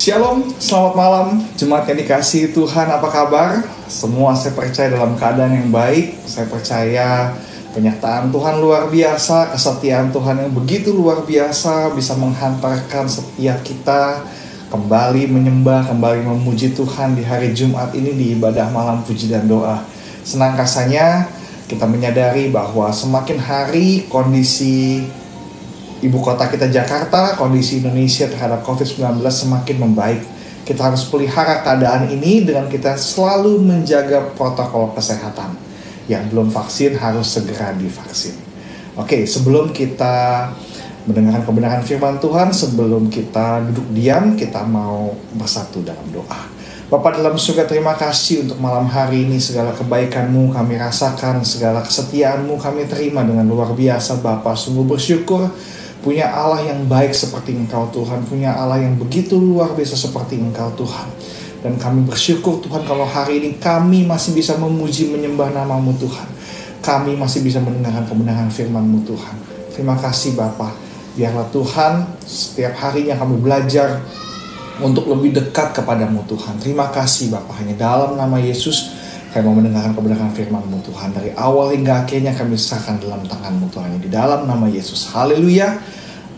Shalom, selamat malam jemaat yang dikasihi Tuhan, apa kabar? Semua saya percaya dalam keadaan yang baik. Saya percaya penyertaan Tuhan luar biasa, kesetiaan Tuhan yang begitu luar biasa bisa menghantarkan setiap kita kembali menyembah, kembali memuji Tuhan di hari Jumat ini di ibadah malam puji dan doa. Senang rasanya kita menyadari bahwa semakin hari kondisi ibu kota kita Jakarta, kondisi Indonesia terhadap COVID-19 semakin membaik. Kita harus pelihara keadaan ini dengan kita selalu menjaga protokol kesehatan. Yang belum vaksin harus segera divaksin. Oke, sebelum kita mendengarkan kebenaran firman Tuhan, sebelum kita duduk diam, kita mau bersatu dalam doa. Bapa dalam surga, terima kasih untuk malam hari ini. Segala kebaikan-Mu kami rasakan, segala kesetiaan-Mu kami terima dengan luar biasa. Bapa, sungguh bersyukur punya Allah yang baik seperti Engkau Tuhan, punya Allah yang begitu luar biasa seperti Engkau Tuhan. Dan kami bersyukur Tuhan kalau hari ini kami masih bisa memuji menyembah nama-Mu Tuhan. Kami masih bisa mendengarkan kebenaran firman-Mu Tuhan. Terima kasih Bapa. Biarlah Tuhan setiap harinya kami belajar untuk lebih dekat kepadamu Tuhan. Terima kasih Bapa, hanya dalam nama Yesus kami mau mendengarkan kebenaran firman-Mu Tuhan. Dari awal hingga akhirnya kami serahkan dalam tangan-Mu Tuhan. Di dalam nama Yesus. Haleluya.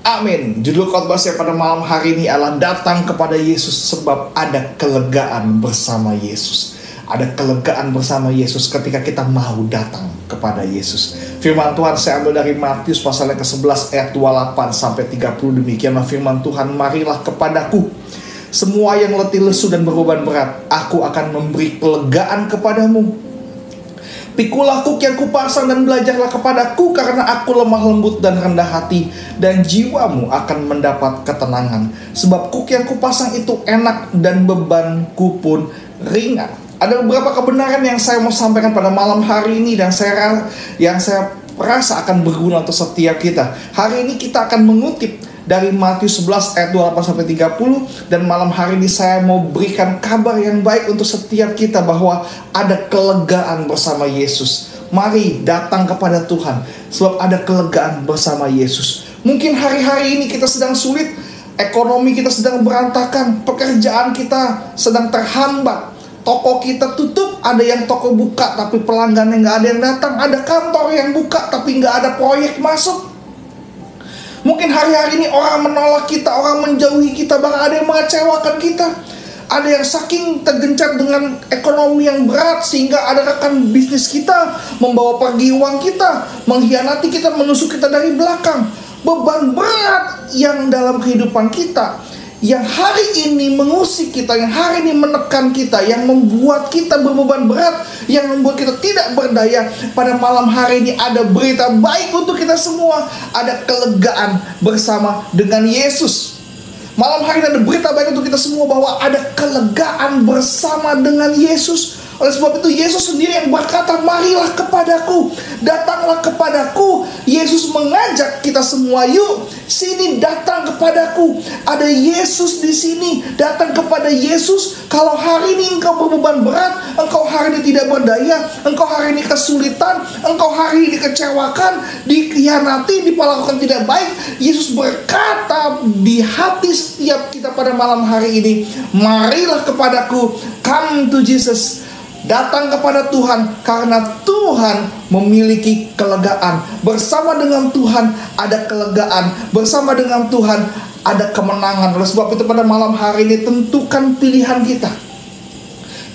Amin. Judul khotbah saya pada malam hari ini adalah datang kepada Yesus sebab ada kelegaan bersama Yesus. Ada kelegaan bersama Yesus ketika kita mau datang kepada Yesus. Firman Tuhan saya ambil dari Matius pasal yang ke-11 ayat 28 sampai 30. Demikianlah firman Tuhan, marilah kepadaku semua yang letih lesu dan berbeban berat, aku akan memberi kelegaan kepadamu. Pikulah kuk yang kupasang dan belajarlah kepadaku, karena aku lemah lembut dan rendah hati, dan jiwamu akan mendapat ketenangan. Sebab kuk yang kupasang itu enak dan bebanku pun ringan. Ada beberapa kebenaran yang saya mau sampaikan pada malam hari ini dan saya rasa akan berguna untuk setiap kita. Hari ini kita akan mengutip dari Matius 11 ayat 28 sampai 30, dan malam hari ini saya mau berikan kabar yang baik untuk setiap kita bahwa ada kelegaan bersama Yesus. Mari datang kepada Tuhan sebab ada kelegaan bersama Yesus. Mungkin hari-hari ini kita sedang sulit, ekonomi kita sedang berantakan, pekerjaan kita sedang terhambat, toko kita tutup, ada yang toko buka tapi pelanggannya nggak ada yang datang, ada kantor yang buka tapi nggak ada proyek masuk. Mungkin hari-hari ini orang menolak kita, orang menjauhi kita, bahkan ada yang mengecewakan kita. Ada yang saking tergencar dengan ekonomi yang berat sehingga ada rekan bisnis kita membawa pergi uang kita, mengkhianati kita, menusuk kita dari belakang. Beban berat yang dalam kehidupan kita, yang hari ini mengusik kita, yang hari ini menekan kita, yang membuat kita berbeban berat, yang membuat kita tidak berdaya. Pada malam hari ini ada berita baik untuk kita semua. Ada kelegaan bersama dengan Yesus. Malam hari ini ada berita baik untuk kita semua bahwa ada kelegaan bersama dengan Yesus. Oleh sebab itu Yesus sendiri yang berkata, marilah kepadaku, datanglah kepadaku. Yesus mengajak kita semua, yuk sini datang kepadaku. Ada Yesus di sini, datang kepada Yesus. Kalau hari ini engkau berbeban berat, engkau hari ini tidak berdaya, engkau hari ini kesulitan, engkau hari ini dikecewakan, dikhianati, diperlakukan tidak baik, Yesus berkata di hati setiap kita pada malam hari ini, marilah kepadaku, come to Jesus. Datang kepada Tuhan, karena Tuhan memiliki kelegaan. Bersama dengan Tuhan ada kelegaan. Bersama dengan Tuhan ada kemenangan. Oleh sebab itu pada malam hari ini tentukan pilihan kita.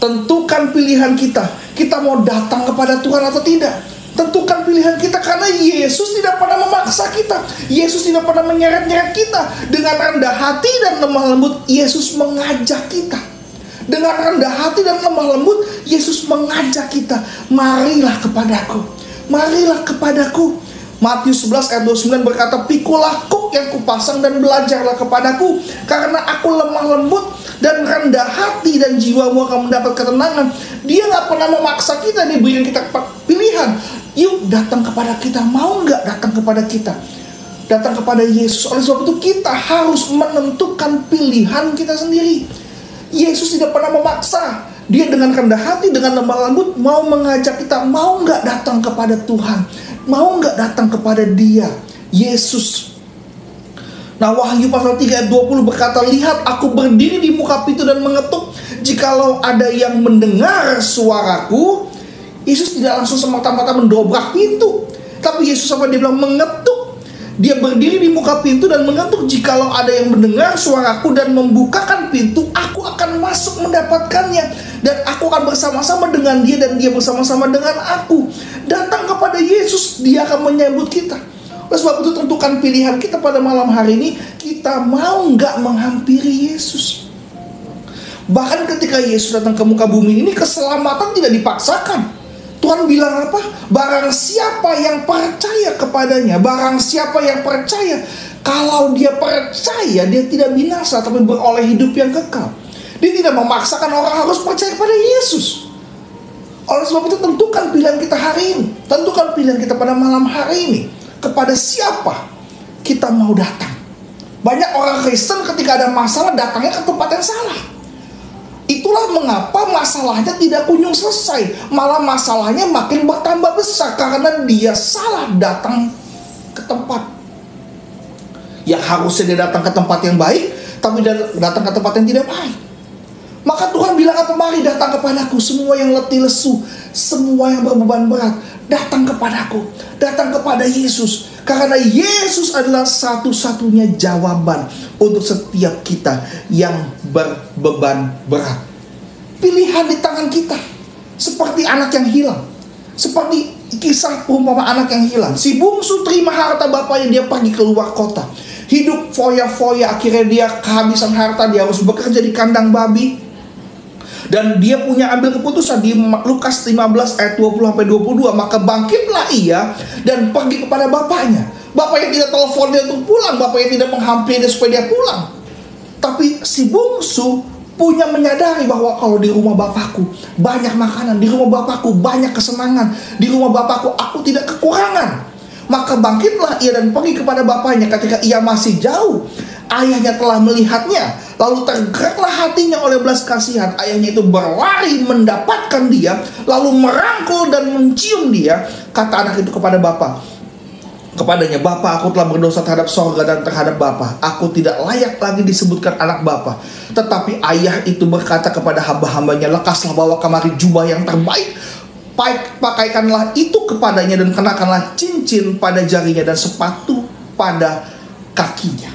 Tentukan pilihan kita. Kita mau datang kepada Tuhan atau tidak. Tentukan pilihan kita, karena Yesus tidak pernah memaksa kita. Yesus tidak pernah menyeret-nyeret kita. Dengan rendah hati dan lemah lembut, Yesus mengajak kita. Dengan rendah hati dan lemah lembut, Yesus mengajak kita, marilah kepadaku, marilah kepadaku. Matius 11 ayat 29 berkata, pikulah kuk yang kupasang dan belajarlah kepadaku, karena aku lemah lembut dan rendah hati, dan jiwamu akan mendapat ketenangan. Dia gak pernah memaksa kita, dia berikan kita pilihan. Yuk datang kepada kita, mau gak datang kepada kita? Datang kepada Yesus. Oleh sebab itu kita harus menentukan pilihan kita sendiri. Yesus tidak pernah memaksa. Dia dengan rendah hati, dengan lemah lembut mau mengajak kita, mau gak datang kepada Tuhan, mau gak datang kepada Dia, Yesus. Nah, Wahyu pasal 3 ayat 20 berkata, lihat aku berdiri di muka pintu dan mengetuk. Jikalau ada yang mendengar suaraku. Yesus tidak langsung semata-mata mendobrak pintu, tapi Yesus apa dia bilang? Mengetuk. Dia berdiri di muka pintu dan mengetuk. Jikalau ada yang mendengar suaraku dan membukakan pintu, aku akan masuk mendapatkannya, dan aku akan bersama-sama dengan dia dan dia bersama-sama dengan aku. Datang kepada Yesus, dia akan menyambut kita. Oleh sebab itu tentukan pilihan kita pada malam hari ini. Kita mau nggak menghampiri Yesus? Bahkan ketika Yesus datang ke muka bumi ini, keselamatan tidak dipaksakan. Tuhan bilang apa? Barang siapa yang percaya kepadanya, barang siapa yang percaya, kalau dia percaya, dia tidak binasa tapi beroleh hidup yang kekal. Dia tidak memaksakan orang harus percaya kepada Yesus. Oleh sebab itu tentukan pilihan kita hari ini. Tentukan pilihan kita pada malam hari ini. Kepada siapa kita mau datang? Banyak orang Kristen ketika ada masalah datangnya ke tempat yang salah. Itulah mengapa masalahnya tidak kunjung selesai. Malah masalahnya makin bertambah besar karena dia salah datang ke tempat. Yang harusnya dia datang ke tempat yang baik, tapi dia datang ke tempat yang tidak baik. Maka Tuhan bilang apa? Mari datang kepadaku semua yang letih lesu, semua yang berbeban berat. Datang kepadaku, datang kepada Yesus. Karena Yesus adalah satu-satunya jawaban untuk setiap kita yang berbeban berat. Pilihan di tangan kita. Seperti anak yang hilang. Seperti kisah perumpamaan anak yang hilang. Si bungsu terima harta bapaknya, dia pergi keluar kota. Hidup foya-foya, akhirnya dia kehabisan harta, dia harus bekerja di kandang babi. Dan dia punya ambil keputusan di Lukas 15 ayat 20-22. Maka bangkitlah ia dan pergi kepada bapaknya. Bapaknya tidak telepon dia untuk pulang, bapaknya tidak menghampiri dia supaya dia pulang. Tapi si bungsu punya menyadari bahwa kalau di rumah bapakku banyak makanan, di rumah bapakku banyak kesenangan, di rumah bapakku aku tidak kekurangan. Maka bangkitlah ia dan pergi kepada bapaknya. Ketika ia masih jauh, ayahnya telah melihatnya, lalu tergeraklah hatinya oleh belas kasihan. Ayahnya itu berlari mendapatkan dia, lalu merangkul dan mencium dia. Kata anak itu kepadanya, Bapa, aku telah berdosa terhadap sorga dan terhadap Bapa. Aku tidak layak lagi disebutkan anak Bapa. Tetapi ayah itu berkata kepada hamba-hambanya, lekaslah bawa kemari jubah yang terbaik, pakaikanlah itu kepadanya dan kenakanlah cincin pada jarinya dan sepatu pada kakinya.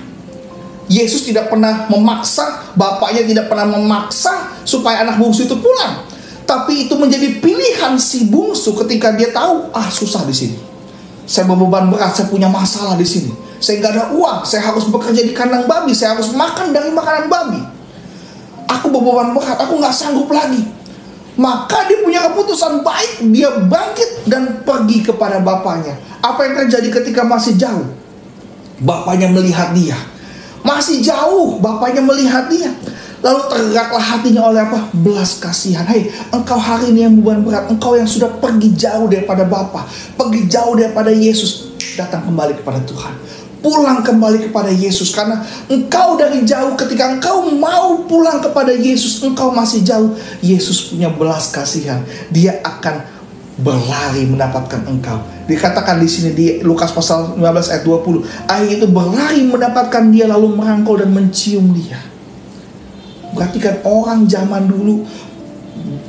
Yesus tidak pernah memaksa, bapaknya tidak pernah memaksa supaya anak bungsu itu pulang. Tapi itu menjadi pilihan si bungsu ketika dia tahu, susah di sini. Saya berbeban berat, saya punya masalah di sini. Saya nggak ada uang, saya harus bekerja di kandang babi, saya harus makan dari makanan babi. Aku berbeban berat, aku nggak sanggup lagi. Maka dia punya keputusan baik, dia bangkit dan pergi kepada bapaknya. Apa yang terjadi ketika masih jauh? Bapaknya melihat dia. Masih jauh, bapaknya melihat dia. Lalu tergeraklah hatinya oleh apa? Belas kasihan. Hei, engkau hari ini yang beban berat, engkau yang sudah pergi jauh daripada Bapa, pergi jauh daripada Yesus, datang kembali kepada Tuhan. Pulang kembali kepada Yesus. Karena engkau dari jauh, ketika engkau mau pulang kepada Yesus, engkau masih jauh. Yesus punya belas kasihan. Dia akan berlari mendapatkan engkau. Dikatakan di sini di Lukas pasal 15 ayat 20, ayah itu berlari mendapatkan dia, lalu merangkul dan mencium dia. Berarti kan orang zaman dulu,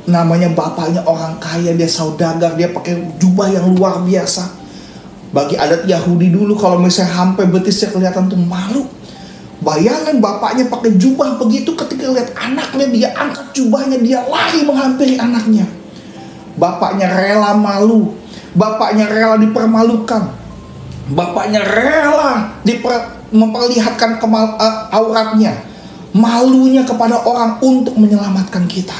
namanya bapaknya orang kaya, dia saudagar, dia pakai jubah yang luar biasa. Bagi adat Yahudi dulu, kalau misalnya sampai betisnya kelihatan tuh malu. Bayangin bapaknya pakai jubah begitu, ketika lihat anaknya dia angkat jubahnya, dia lari menghampiri anaknya. Bapaknya rela malu, bapaknya rela dipermalukan, bapaknya rela memperlihatkan auratnya, malunya kepada orang untuk menyelamatkan kita.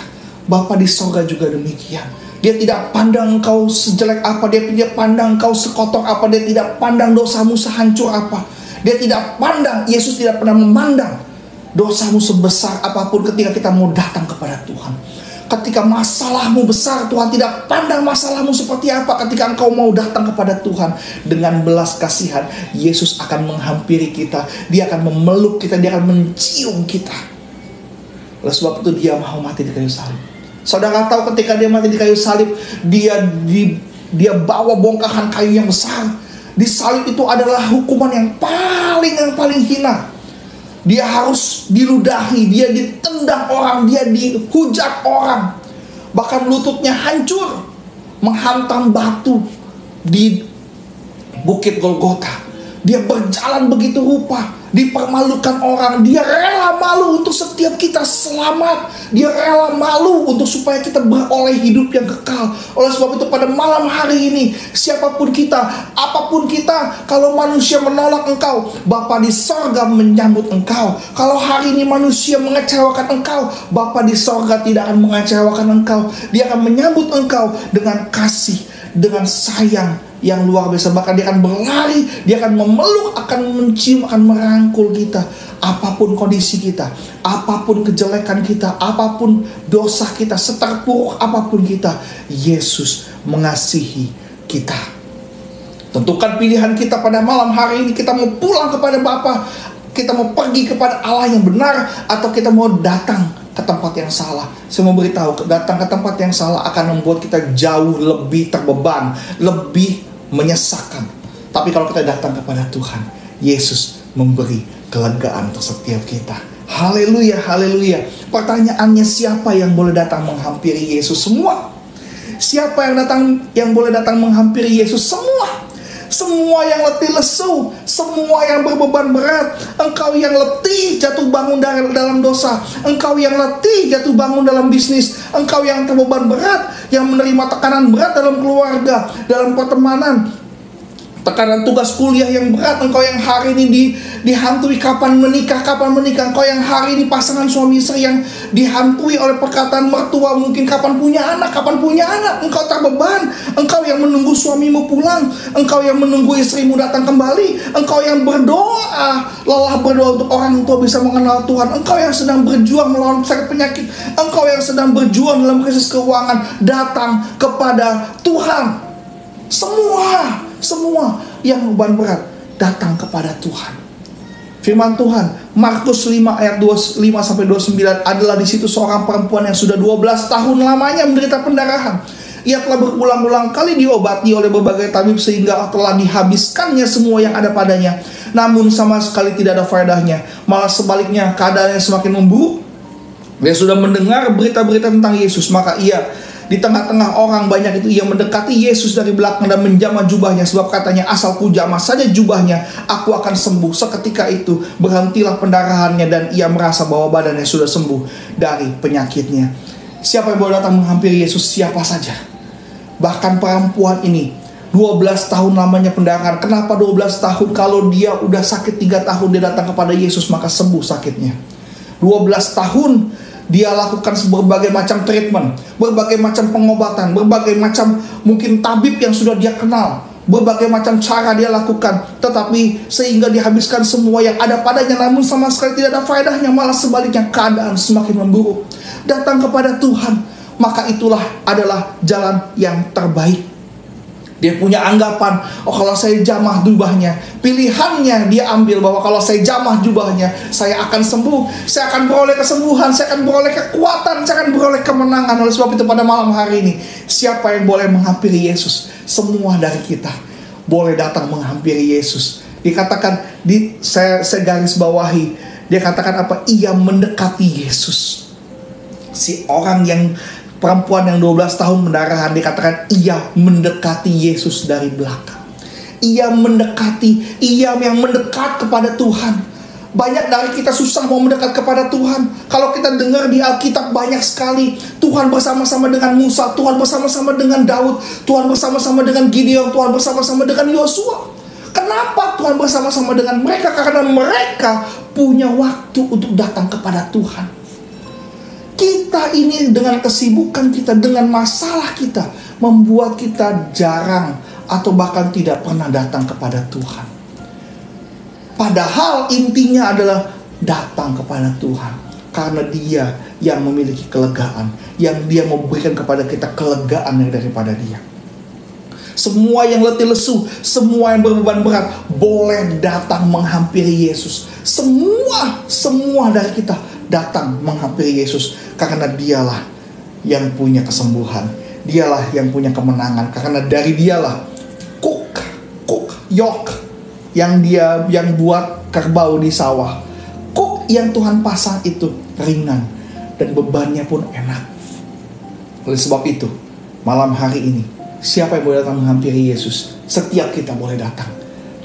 Bapa di sorga juga demikian. Dia tidak pandang engkau sejelek apa, dia tidak pandang engkau sekotor apa, dia tidak pandang dosamu sehancur apa. Dia tidak pandang, Yesus tidak pernah memandang dosamu sebesar apapun ketika kita mau datang kepada Tuhan. Ketika masalahmu besar, Tuhan tidak pandang masalahmu seperti apa. Ketika engkau mau datang kepada Tuhan dengan belas kasihan, Yesus akan menghampiri kita. Dia akan memeluk kita, dia akan mencium kita. Oleh sebab itu dia mau mati di kayu salib. Saudara tahu ketika dia mati di kayu salib, dia bawa bongkahan kayu yang besar. Di salib itu adalah hukuman yang paling hina. Dia harus diludahi, dia ditendang orang, dia dihujat orang. Bahkan lututnya hancur, menghantam batu di Bukit Golgota. Dia berjalan begitu rupa, dipermalukan orang. Dia rela malu untuk setiap kita selamat. Dia rela malu untuk supaya kita beroleh hidup yang kekal. Oleh sebab itu pada malam hari ini, siapapun kita, apapun kita, kalau manusia menolak engkau, Bapa di sorga menyambut engkau. Kalau hari ini manusia mengecewakan engkau, Bapa di sorga tidak akan mengecewakan engkau. Dia akan menyambut engkau dengan kasih, dengan sayang yang luar biasa. Bahkan dia akan berlari, dia akan memeluk, akan mencium, akan merangkul kita. Apapun kondisi kita, apapun kejelekan kita, apapun dosa kita, seterpuruk apapun kita, Yesus mengasihi kita. Tentukan pilihan kita pada malam hari ini. Kita mau pulang kepada Bapa, kita mau pergi kepada Allah yang benar, atau kita mau datang ke tempat yang salah. Saya mau beritahu, datang ke tempat yang salah akan membuat kita jauh lebih terbeban, lebih menyesakkan. Tapi kalau kita datang kepada Tuhan, Yesus memberi kelegaan untuk setiap kita. Haleluya, haleluya. Pertanyaannya, siapa yang boleh datang menghampiri Yesus? Semua. Siapa yang boleh datang menghampiri Yesus? Semua. Semua yang letih lesu, semua yang berbeban berat. Engkau yang letih jatuh bangun dalam dosa, engkau yang letih jatuh bangun dalam bisnis, engkau yang terbeban berat, yang menerima tekanan berat dalam keluarga, dalam pertemanan, tekanan tugas kuliah yang berat, engkau yang hari ini dihantui kapan menikah, engkau yang hari ini pasangan suami istri yang dihantui oleh perkataan mertua, mungkin kapan punya anak, engkau terbeban, engkau yang menunggu suamimu pulang, engkau yang menunggu istrimu datang kembali, engkau yang berdoa, lelah berdoa untuk orang tua bisa mengenal Tuhan, engkau yang sedang berjuang melawan sakit penyakit, engkau yang sedang berjuang dalam krisis keuangan, datang kepada Tuhan. Semua yang beban berat datang kepada Tuhan. Firman Tuhan Markus 5 ayat 25-29 adalah di situ seorang perempuan yang sudah 12 tahun lamanya menderita pendarahan. Ia telah berulang-ulang kali diobati oleh berbagai tabib sehingga telah dihabiskannya semua yang ada padanya, namun sama sekali tidak ada faedahnya. Malah sebaliknya, keadaannya semakin memburuk. Dia sudah mendengar berita-berita tentang Yesus, maka ia di tengah-tengah orang banyak itu, ia mendekati Yesus dari belakang dan menjamah jubahnya, sebab katanya, asal ku jamah saja jubahnya, aku akan sembuh. Seketika itu berhentilah pendarahannya dan ia merasa bahwa badannya sudah sembuh dari penyakitnya. Siapa yang boleh datang menghampiri Yesus? Siapa saja. Bahkan perempuan ini 12 tahun lamanya pendarahan. Kenapa 12 tahun? Kalau dia udah sakit 3 tahun, dia datang kepada Yesus maka sembuh sakitnya. 12 tahun dia lakukan berbagai macam treatment, berbagai macam pengobatan, berbagai macam mungkin tabib yang sudah dia kenal, berbagai macam cara dia lakukan, tetapi sehingga dihabiskan semua yang ada padanya, namun sama sekali tidak ada faedahnya. Malah sebaliknya, keadaan semakin memburuk. Datang kepada Tuhan, maka itulah adalah jalan yang terbaik. Dia punya anggapan, oh kalau saya jamah jubahnya, pilihannya dia ambil bahwa kalau saya jamah jubahnya, saya akan sembuh, saya akan beroleh kesembuhan, saya akan beroleh kekuatan, saya akan beroleh kemenangan. Oleh sebab itu pada malam hari ini, siapa yang boleh menghampiri Yesus? Semua dari kita boleh datang menghampiri Yesus. Dikatakan, saya garis bawahi, dia katakan apa? Ia mendekati Yesus. Si orang yang perempuan yang 12 tahun pendarahan, dikatakan ia mendekati Yesus dari belakang. Ia mendekati, ia yang mendekat kepada Tuhan. Banyak dari kita susah mau mendekat kepada Tuhan. Kalau kita dengar di Alkitab banyak sekali, Tuhan bersama-sama dengan Musa, Tuhan bersama-sama dengan Daud, Tuhan bersama-sama dengan Gideon, Tuhan bersama-sama dengan Yosua. Kenapa Tuhan bersama-sama dengan mereka? Karena mereka punya waktu untuk datang kepada Tuhan. Kita ini dengan kesibukan kita, dengan masalah kita, membuat kita jarang atau bahkan tidak pernah datang kepada Tuhan. Padahal intinya adalah datang kepada Tuhan, karena Dia yang memiliki kelegaan, yang Dia memberikan kepada kita kelegaan yang daripada Dia. Semua yang letih lesu, semua yang berbeban berat, boleh datang menghampiri Yesus. Semua dari kita datang menghampiri Yesus, karena Dialah yang punya kesembuhan, Dialah yang punya kemenangan, karena dari Dialah Yok yang buat kerbau di sawah. yang Tuhan pasang itu ringan dan bebannya pun enak. Oleh sebab itu, malam hari ini, siapa yang boleh datang menghampiri Yesus? Setiap kita boleh datang.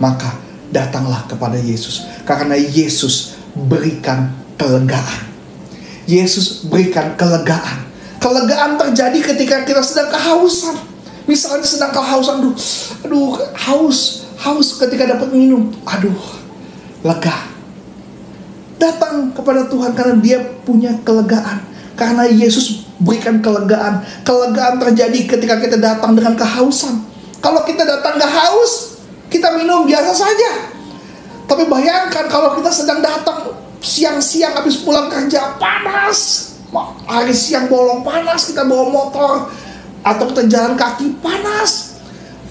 Maka datanglah kepada Yesus, karena Yesus berikan kelegaan. Yesus berikan kelegaan. Kelegaan terjadi ketika kita sedang kehausan. Misalnya sedang kehausan, aduh, haus ketika dapat minum, aduh, lega. Datang kepada Tuhan karena Dia punya kelegaan. Karena Yesus berikan kelegaan. Kelegaan terjadi ketika kita datang dengan kehausan. Kalau kita datang gak haus, kita minum biasa saja. Tapi bayangkan kalau kita sedang datang siang-siang habis pulang kerja, panas, hari siang bolong panas, kita bawa motor atau kita jalan kaki panas,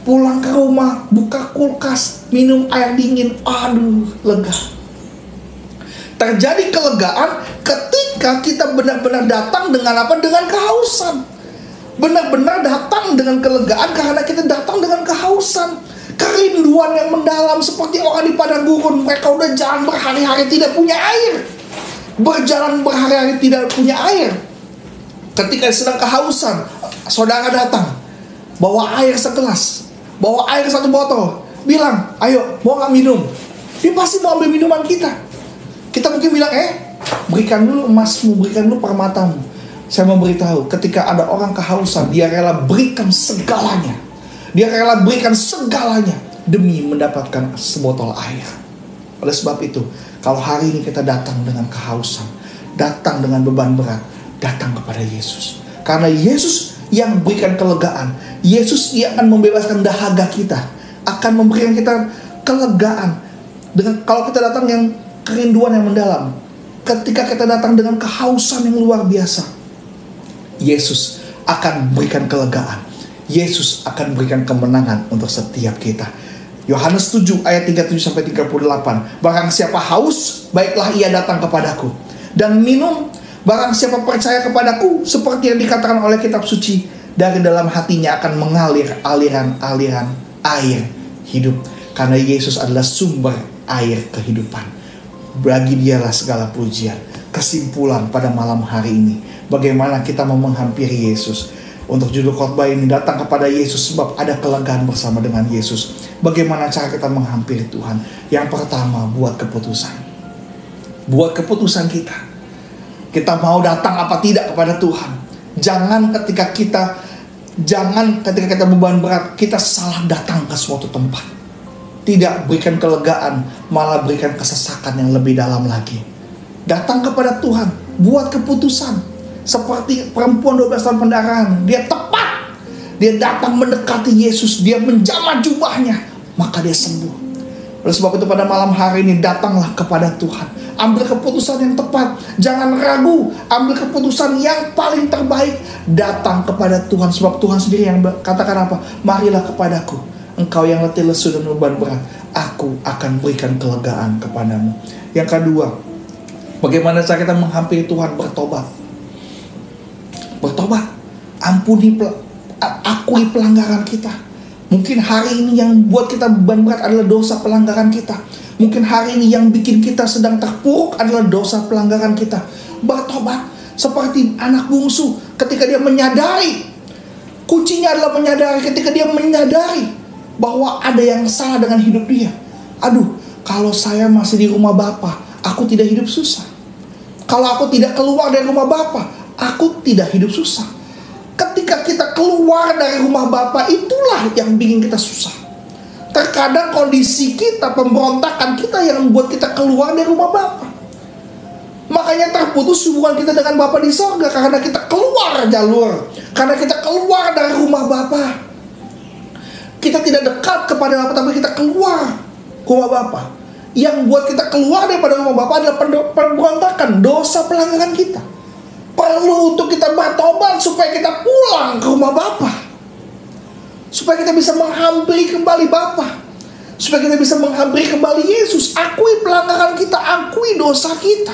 pulang ke rumah, buka kulkas, minum air dingin, aduh, lega. Terjadi kelegaan ketika kita benar-benar datang dengan apa? Dengan kehausan. Benar-benar datang dengan kelegaan karena kita datang dengan kehausan. Kerinduan yang mendalam seperti orang di padang gurun. Mereka udah jalan berhari-hari tidak punya air. Berjalan berhari-hari tidak punya air. Ketika sedang kehausan, saudara datang, bawa air segelas, bawa air 1 botol, bilang, ayo, mau gak minum? Dia pasti mau ambil minuman kita. Kita mungkin bilang, berikan dulu emasmu, berikan dulu permatamu. Saya mau beritahu, ketika ada orang kehausan, dia rela berikan segalanya. Dia rela berikan segalanya demi mendapatkan sebotol air. Oleh sebab itu, kalau hari ini kita datang dengan kehausan, datang dengan beban berat, datang kepada Yesus. Karena Yesus yang berikan kelegaan. Yesus yang akan membebaskan dahaga kita, akan memberikan kita kelegaan. Kalau kita datang yang kerinduan yang mendalam, ketika kita datang dengan kehausan yang luar biasa, Yesus akan berikan kelegaan. Yesus akan berikan kemenangan untuk setiap kita. Yohanes 7 ayat 37-38. Barang siapa haus, baiklah ia datang kepadaku dan minum. Barang siapa percaya kepadaku, seperti yang dikatakan oleh kitab suci, dari dalam hatinya akan mengalir aliran-aliran air hidup. Karena Yesus adalah sumber air kehidupan. Bagi Dialah segala pujian. Kesimpulan pada malam hari ini, bagaimana kita mau menghampiri Yesus? Untuk judul khotbah ini, datang kepada Yesus sebab ada kelegaan bersama dengan Yesus. Bagaimana cara kita menghampiri Tuhan? Yang pertama, buat keputusan. Buat keputusan kita. Kita mau datang apa tidak kepada Tuhan. Jangan ketika kita beban berat, kita salah datang ke suatu tempat. Tidak berikan kelegaan, malah berikan kesesakan yang lebih dalam lagi. Datang kepada Tuhan, buat keputusan. Seperti perempuan 12 tahun pendarahan, dia tepat. Dia datang mendekati Yesus, dia menjamah jubahnya, maka dia sembuh. Oleh sebab itu pada malam hari ini, datanglah kepada Tuhan. Ambil keputusan yang tepat, jangan ragu. Ambil keputusan yang paling terbaik. Datang kepada Tuhan, sebab Tuhan sendiri yang katakan apa? Marilah kepadaku, engkau yang letih lesu dan beban berat, aku akan berikan kelegaan kepadamu. Yang kedua, bagaimana cara kita menghampiri Tuhan? Bertobat, akui pelanggaran kita. Mungkin hari ini yang buat kita beban berat adalah dosa pelanggaran kita. Mungkin hari ini yang bikin kita sedang terpuruk adalah dosa pelanggaran kita. Bertobat seperti anak bungsu ketika dia menyadari. Kuncinya adalah menyadari. Ketika dia menyadari bahwa ada yang salah dengan hidup dia. Aduh, kalau saya masih di rumah Bapa, aku tidak hidup susah. Kalau aku tidak keluar dari rumah Bapa, aku tidak hidup susah. Ketika kita keluar dari rumah Bapa, itulah yang bikin kita susah. Terkadang kondisi kita, pemberontakan kita yang membuat kita keluar dari rumah Bapa. Makanya terputus hubungan kita dengan Bapa di sorga, karena kita keluar jalur, karena kita keluar dari rumah Bapa. Kita tidak dekat kepada Bapa, tapi kita keluar rumah Bapa. Yang buat kita keluar daripada rumah Bapa adalah pemberontakan, dosa pelanggaran kita. Perlu untuk kita bertobat supaya kita pulang ke rumah Bapa, supaya kita bisa menghampiri kembali Bapa, supaya kita bisa menghampiri kembali Yesus. Akui pelanggaran kita, akui dosa kita.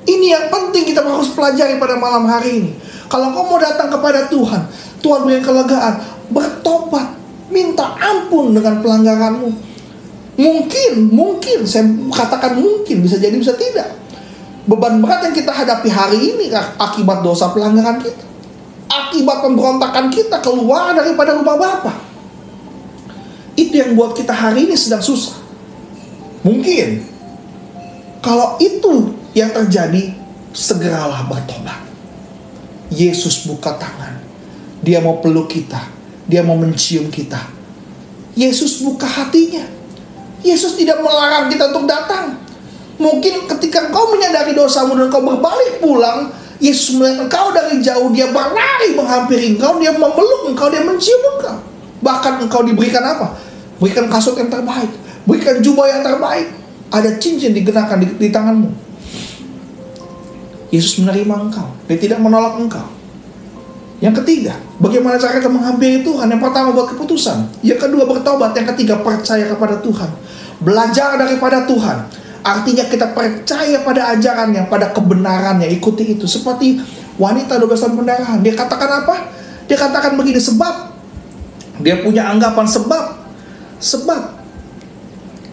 Ini yang penting kita harus pelajari pada malam hari ini. Kalau kau mau datang kepada Tuhan, Tuhan berikan kelegaan, bertobat, minta ampun dengan pelanggaranmu. Mungkin, saya katakan mungkin, bisa jadi bisa tidak. Beban berat yang kita hadapi hari ini akibat dosa pelanggaran kita, akibat pemberontakan kita keluar daripada rumah Bapa. Itu yang buat kita hari ini sedang susah. Mungkin kalau itu yang terjadi, segeralah bertobat. Yesus buka tangan, Dia mau peluk kita, Dia mau mencium kita. Yesus buka hatinya. Yesus tidak melarang kita untuk datang. Mungkin ketika engkau menyadari dosamu dan engkau berbalik pulang, Yesus melihat engkau dari jauh, Dia berlari menghampiri engkau, Dia memeluk engkau, Dia mencium engkau. Bahkan engkau diberikan apa? Berikan kasut yang terbaik, berikan jubah yang terbaik, ada cincin dikenakan di tanganmu. Yesus menerima engkau, Dia tidak menolak engkau. Yang ketiga, bagaimana cara kita menghampiri Tuhan? Yang pertama, buat keputusan. Yang kedua, bertobat. Yang ketiga, percaya kepada Tuhan. Belajar daripada Tuhan. Artinya kita percaya pada ajarannya, pada kebenarannya, ikuti itu. Seperti wanita 12 tahun pendarahan. Dia katakan apa? Dia katakan begini, sebab dia punya anggapan sebab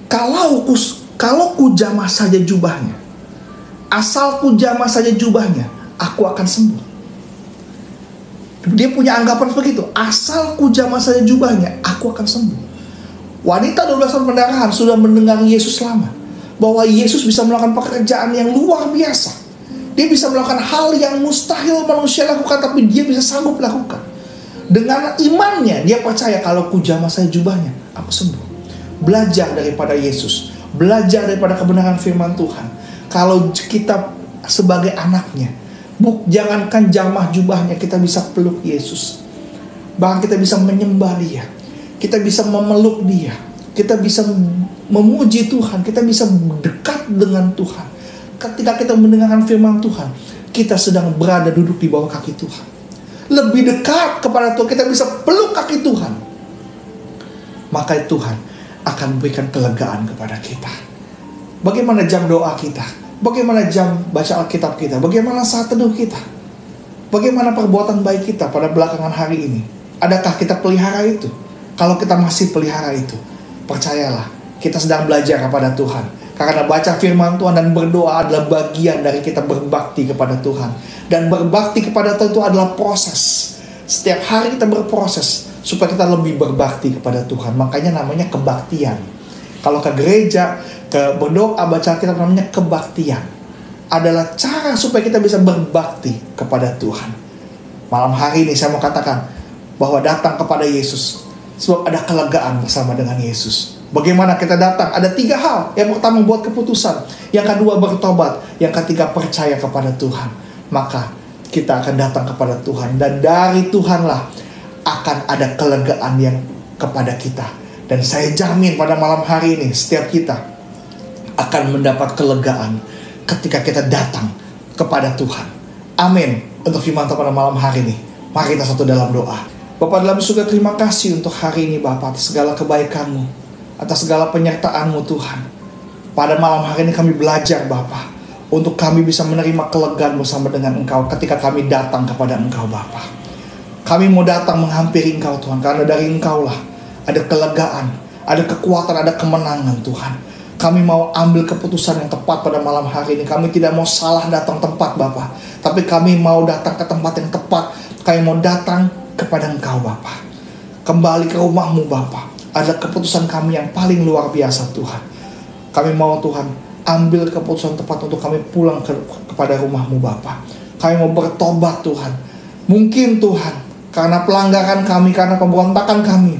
kalau ku jamah saja jubahnya, asal ku jamah saja jubahnya, aku akan sembuh. Dia punya anggapan begitu, asal ku jamah saja jubahnya, aku akan sembuh. Wanita 12 tahun pendarahan sudah mendengar Yesus lama, bahwa Yesus bisa melakukan pekerjaan yang luar biasa. Dia bisa melakukan hal yang mustahil manusia lakukan, tapi Dia bisa sanggup lakukan. Dengan imannya, dia percaya kalau ku jamah saya jubahnya, aku sembuh. Belajar daripada Yesus, belajar daripada kebenaran firman Tuhan. Kalau kita sebagai anaknya, jangankan jamah jubahnya, kita bisa peluk Yesus. Bahkan kita bisa menyembah Dia, kita bisa memeluk Dia, kita bisa memuji Tuhan, kita bisa dekat dengan Tuhan. Ketika kita mendengarkan firman Tuhan, kita sedang berada duduk di bawah kaki Tuhan. Lebih dekat kepada Tuhan, kita bisa peluk kaki Tuhan. Maka Tuhan akan berikan kelegaan kepada kita. Bagaimana jam doa kita? Bagaimana jam baca Alkitab kita? Bagaimana saat teduh kita? Bagaimana perbuatan baik kita pada belakangan hari ini? Adakah kita pelihara itu? Kalau kita masih pelihara itu, percayalah, kita sedang belajar kepada Tuhan. Karena baca firman Tuhan dan berdoa adalah bagian dari kita berbakti kepada Tuhan. Dan berbakti kepada Tuhan itu adalah proses. Setiap hari kita berproses supaya kita lebih berbakti kepada Tuhan. Makanya namanya kebaktian. Kalau ke gereja, ke berdoa, baca Alkitab, namanya kebaktian. Adalah cara supaya kita bisa berbakti kepada Tuhan. Malam hari ini saya mau katakan bahwa datang kepada Yesus, sebab ada kelegaan bersama dengan Yesus. Bagaimana kita datang? Ada 3 hal. Yang pertama, buat keputusan. Yang kedua, bertobat. Yang ketiga, percaya kepada Tuhan. Maka kita akan datang kepada Tuhan. Dan dari Tuhanlah akan ada kelegaan yang kepada kita. Dan saya jamin pada malam hari ini, setiap kita akan mendapat kelegaan ketika kita datang kepada Tuhan. Amin. Untuk firman Tuhan pada malam hari ini, mari kita satu dalam doa. Bapa dalam surga, terima kasih untuk hari ini Bapa, atas segala kebaikan-Mu, atas segala penyertaan-Mu Tuhan. Pada malam hari ini kami belajar Bapa, untuk kami bisa menerima kelegaan bersama dengan Engkau ketika kami datang kepada Engkau Bapa. Kami mau datang menghampiri Engkau Tuhan, karena dari Engkau lah ada kelegaan, ada kekuatan, ada kemenangan Tuhan. Kami mau ambil keputusan yang tepat pada malam hari ini. Kami tidak mau salah datang tempat Bapa, tapi kami mau datang ke tempat yang tepat. Kami mau datang kepada Engkau Bapa, kembali ke rumah-Mu Bapa. Adalah keputusan kami yang paling luar biasa Tuhan. Kami mau Tuhan ambil keputusan tepat untuk kami pulang kepada rumah-Mu Bapa. Kami mau bertobat Tuhan. Mungkin Tuhan, karena pelanggaran kami, karena pemberontakan kami,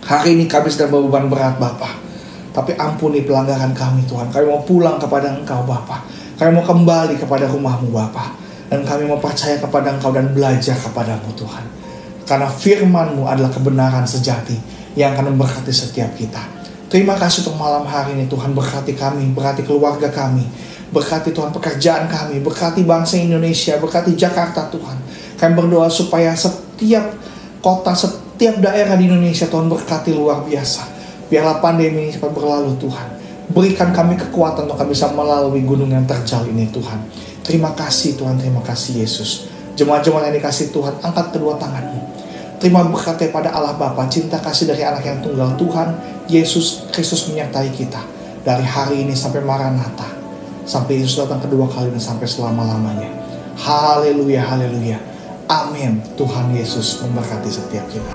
hari ini kami sedang beban berat Bapa. Tapi ampuni pelanggaran kami Tuhan. Kami mau pulang kepada Engkau Bapa. Kami mau kembali kepada rumah-Mu Bapa. Dan kami mau percaya kepada Engkau dan belajar kepada-Mu Tuhan. Karena firman-Mu adalah kebenaran sejati yang akan memberkati setiap kita. Terima kasih untuk malam hari ini Tuhan. Berkati kami, berkati keluarga kami, berkati Tuhan pekerjaan kami, berkati bangsa Indonesia, berkati Jakarta Tuhan. Kami berdoa supaya setiap kota, setiap daerah di Indonesia Tuhan berkati luar biasa. Biarlah pandemi ini cepat berlalu Tuhan. Berikan kami kekuatan untuk kami bisa melalui gunung yang terjal ini Tuhan. Terima kasih Tuhan, terima kasih Yesus. Jemaat-jemaat yang dikasih Tuhan, angkat kedua tanganmu. Terima berkat pada Allah Bapa, cinta kasih dari anak yang tunggal Tuhan Yesus Kristus menyertai kita dari hari ini sampai Maranatha. sampai Yesus datang kedua kali dan sampai selama-lamanya. Haleluya, haleluya. Amin. Tuhan Yesus memberkati setiap kita.